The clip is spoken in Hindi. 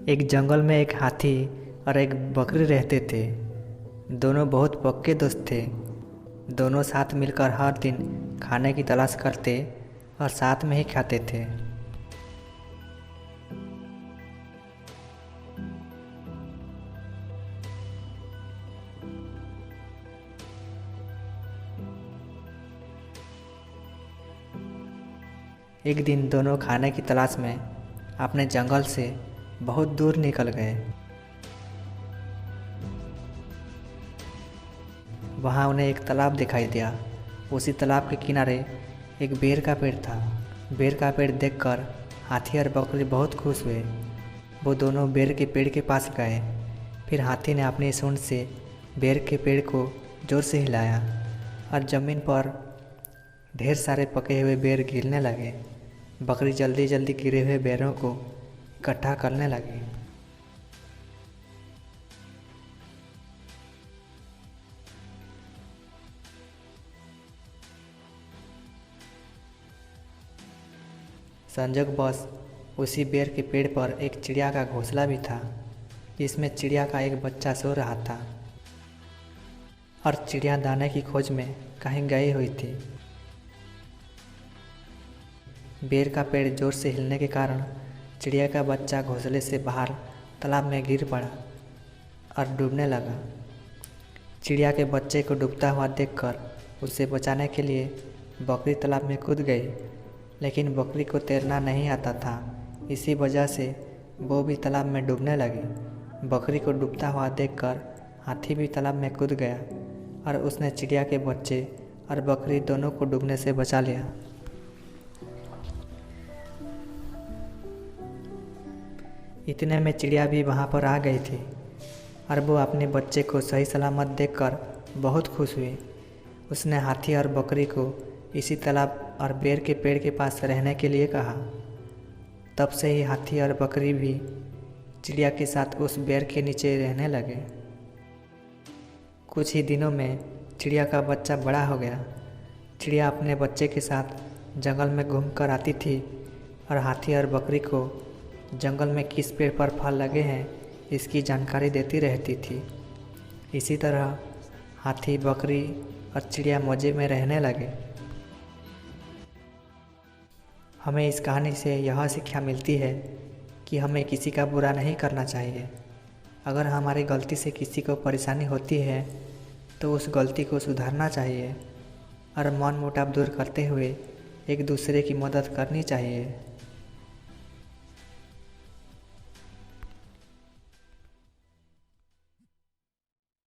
एक जंगल में एक हाथी और एक बकरी रहते थे। दोनों बहुत पक्के दोस्त थे। दोनों साथ मिलकर हर दिन खाने की तलाश करते और साथ में ही खाते थे। एक दिन दोनों खाने की तलाश में अपने जंगल से बहुत दूर निकल गए। वहाँ उन्हें एक तालाब दिखाई दिया। उसी तालाब के किनारे एक बेर का पेड़ था। बेर का पेड़ देखकर हाथी और बकरी बहुत खुश हुए। वो दोनों बेर के पेड़ के पास गए। फिर हाथी ने अपनी सूंड से बेर के पेड़ को जोर से हिलाया और ज़मीन पर ढेर सारे पके हुए बेर गिरने लगे। बकरी जल्दी जल्दी गिरे हुए बेरों को इकट्ठा करने लगी। संजोगवश उसी बेर के पेड़ पर एक चिड़िया का घोंसला भी था, जिसमें चिड़िया का एक बच्चा सो रहा था और चिड़िया दाने की खोज में कहीं गई हुई थी। बेर का पेड़ जोर से हिलने के कारण चिड़िया का बच्चा घोंसले से बाहर तालाब में गिर पड़ा और डूबने लगा। चिड़िया के बच्चे को डूबता हुआ देखकर उसे बचाने के लिए बकरी तालाब में कूद गई, लेकिन बकरी को तैरना नहीं आता था। इसी वजह से वो भी तालाब में डूबने लगी। बकरी को डूबता हुआ देखकर हाथी भी तालाब में कूद गया और उसने चिड़िया के बच्चे और बकरी दोनों को डूबने से बचा लिया। इतने में चिड़िया भी वहाँ पर आ गई थी और वो अपने बच्चे को सही सलामत देखकर बहुत खुश हुई। उसने हाथी और बकरी को इसी तालाब और बेर के पेड़ के पास रहने के लिए कहा। तब से ही हाथी और बकरी भी चिड़िया के साथ उस बेर के नीचे रहने लगे। कुछ ही दिनों में चिड़िया का बच्चा बड़ा हो गया। चिड़िया अपने बच्चे के साथ जंगल में घूमकर आती थी और हाथी और बकरी को जंगल में किस पेड़ पर फल लगे हैं इसकी जानकारी देती रहती थी। इसी तरह हाथी, बकरी और चिड़िया मौजे में रहने लगे। हमें इस कहानी से यह शिक्षा मिलती है कि हमें किसी का बुरा नहीं करना चाहिए। अगर हमारी गलती से किसी को परेशानी होती है तो उस गलती को सुधारना चाहिए और मन मुटाव दूर करते हुए एक दूसरे की मदद करनी चाहिए।